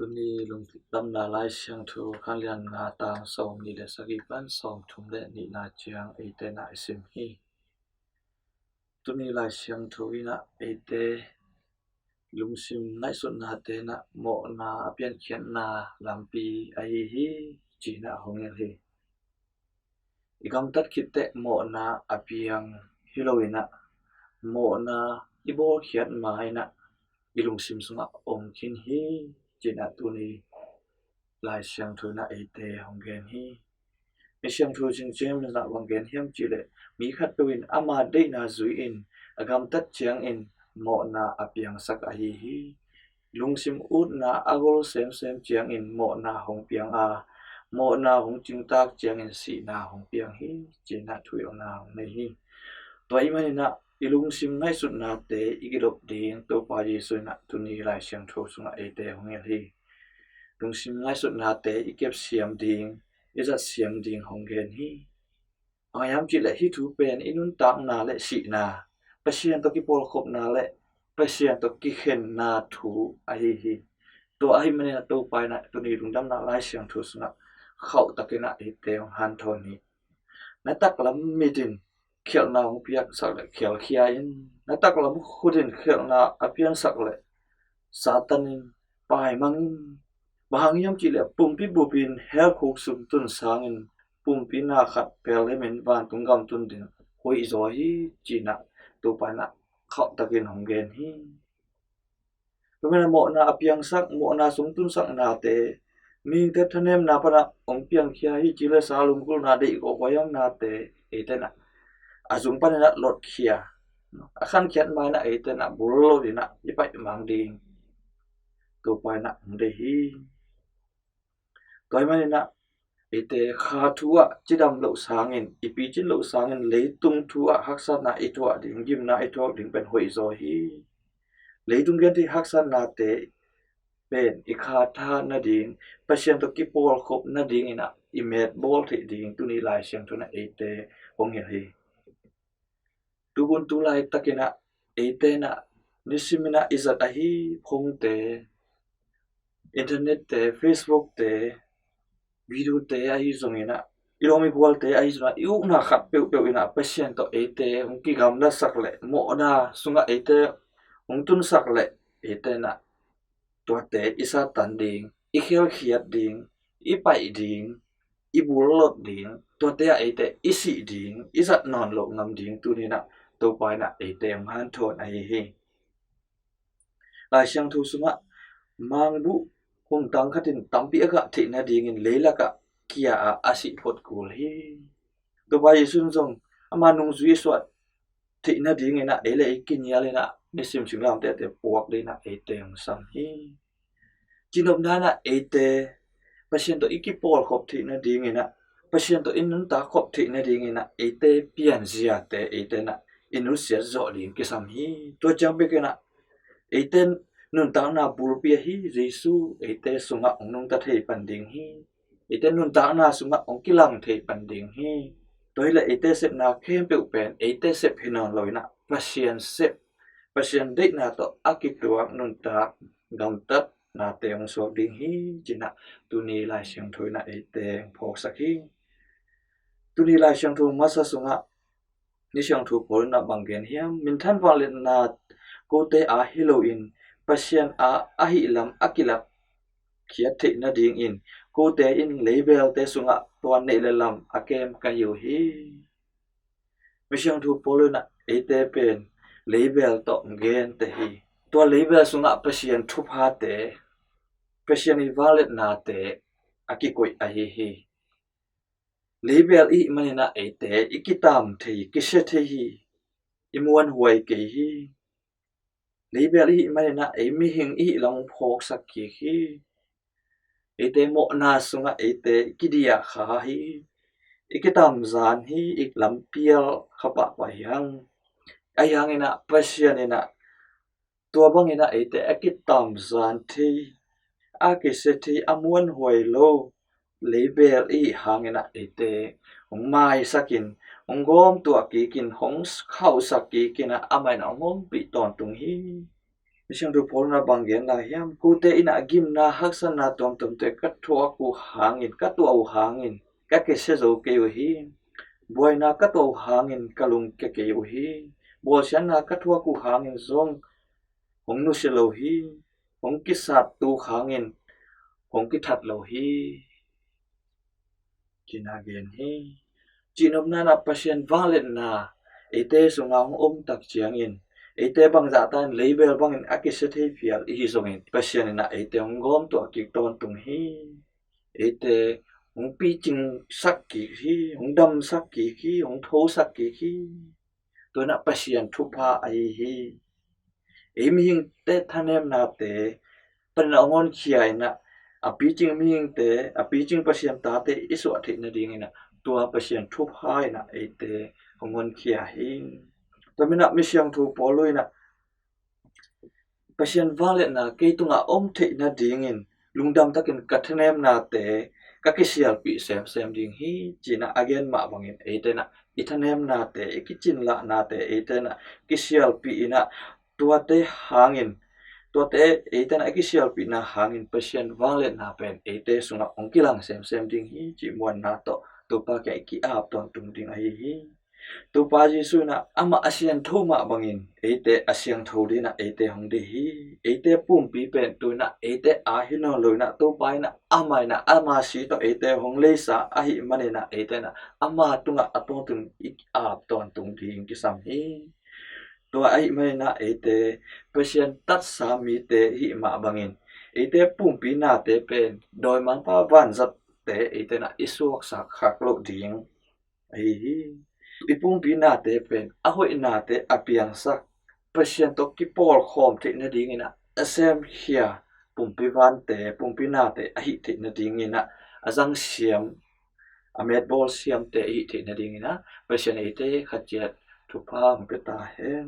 tuni lung dam na lai siang thu khan lian nga tang som ni le sagi pan som thum le ni na chiang ate na isim hi tuni lai siang thu ina ate lung sim nai sun na te na mo na apian khian na lampi ai hi chi na hongel hi igam tat khitte mo na apiang hiloina mo na ibol khiat mai na ilung sim sunga ong khin hi china tuni lai siang thu na ate honggen hi mi siang thu jing jem na honggen hiam chi le mi khat tuin ama de na zui in agam tat chiang in mo na apiang sak a hi lung sim ut na agol sem sem chiang in mo na hong piang a mo na hong ching tak chiang in si na hong piang hi china thui na hong nei hi toy mani na ilung sim ngai sut na te igilop ding to pa ji su na tuni lai siang thu sunga ate hongel hi lung sim ngai sut na te ikep siam ding iza siam ding honggen hi ayam chi le hi thu pen inun tak na le si na pasien to ki pol khop na le pasien to ki khen na thu a hi to ai mani na to pai na tuni lung dam na lai siang thu sunga khau takena ate han thon hi na tak lam midin khel na hong piak sak le khel khia in na tak lam khudin khel na apian sak le satanin pai mangin bahangiam chi le pumpi bupin hel khuk sum tun sangin pumpi na khat parliament van tungam tun din hoi zo hi china to pa na khau takin honggen hi pemena mo na apiang sak mo na sum tun sak na te mi te thanem na pa na ong piang khia hi chile salum kul na de ko wayam na te etena azung pa na lot khia akhan khiat mai na etena bullo dina ipai mang ding to pa na de hi toy mani na ite kha thua chidam lo sangin ipi chin lo sangin leitung thua haksa na itwa ding gim na itwa ding pen hoi zo hi leitung gen ti haksa na te pen ikha tha na ding pasien to ki pol khop na ding ina imet bol thi ding tuni lai siang thuna ate hong hi tubun tu lai takina ate na nisimina izat a hi phong te internet te facebook te video te ai zongina iromi bol te ai zona iu na khat pe pe ina pasien to ate hong ki gam na sak le mo na sunga ate hong tun sak le ate na to te isa tan ding I khel khiat ding I pai ding I bul lot ding to te ate isi ding isat non lo ngam ding tu ni na to pai na ate han thon ai hi lai siang thu sunga mang bu hong tang khatin tampi aga thi na ding in leila ka kia a asi phot kul hi to bai sun jong ama nung zui swat thi na ding ina ele ikinya le na nisim singlam te te puak le na ate ang sam hi chinom na na ate pasien to ikipol khop thi na ding ina pasien to inun ta khop thi na ding ina ate pian zia te ate na inu sia zo ding ki sam hi to chang be na ate nun ta na bul pi hi jesu ate sunga ongnong ta thei pan ding hi ate nun ta na sunga ongkilang thei pan ding hi toile ate sep na khem pe pen ate sep hinon loina pasien sep pasien de na to akituak nun ta gam tat na te ong so ding hi china tuni lai siang thoi na ate phok sakhi tuni lai siang thu masa sunga ni siang thu pol na banggen hiam min than walen na ko te a halloween pasien a ahi lam akilak khiat the na ding in ko te in label te sunga tuan nei le lam akem ka yu hi mi siang thu pol na ate pen label to gen te hi to label sunga pasien thu pha te pasien I valet na te akikoi a hi label I manina ate ikitam thei kise thei hi imuan huai ke hi label I manina mi hing I long phok sakki hi ate mo na sunga ate kidia kha hi ikitam zan hi iklampial khapa pa yang ayang ina pasien ina tua bang ina ate akitam zan thei akise thei amuan huai lo label I hangena ate mai sakin ongom tua ki kin hong khau sakki kina amai na ongom pi ton tung hi Misang du pol na banggen la hiam ku te ina gim na haksan na tom te kat thua ku hangin kat tu au hangin ka ke se zo ke yo hi boy na kat tu hangin kalung ke yo hi bol sian na kat thua ku hangin zong hong nu se lo hi hong ki sat tu hangin hong ki that lo hi china gen hi chinom na na pasien valen na ete sunga hong tak chiangin ete bang za tan label bang in akise thei fial I zongin pasien na ete hong gom to ki ton tung hi ete hong pi ching sak ki hi hong dam sak ki hi hong tho sak ki hi to na pasien thu pa ai hi em hing te thanem na te pan na ngon khiai na api ching ming te api ching pasien ta te isu athi na ding na tua pasien thu phai na ete ngon khia hi to mina mi siang thu poloi na pasien valet na ke tunga om the na ding in lungdam takin kathanem na te ka kisial pi sem ding hi china again ma bangin ete na ithanem na te ikichin la na te ete na kisial pi ina tua te hangin tua te ete na kisial pi na hangin pasien valet na pen ete sunga ongkilang sem ding hi chi muan na to pa ke ki ap ton tung ding ai hi tu pa Giêsu na ama asian tho ma bangin ete asiang tho de na ete hong de hi ete pum pi pen tu na ete a hi no lo na tu pai na amai na ama si to ete hong le sa a hi mane na ete na ama tunga atong tung ik a ton tung ding ki sam hi to ai mai na ete pasien tat sa mi te hi ma bangin ete pum pi na te pen doi mang pa van zat te ete na isuak sa khak lo ding ai hi ipum pi na te pen ahoi na te apiang sak pasien to ki pol khom te na ding ina asem hia pumpi van te pumpi na te ahi te na ding ina azang siam amet bol siam te ahi te na ding ina pasien ite khachiat thupa mpeta hen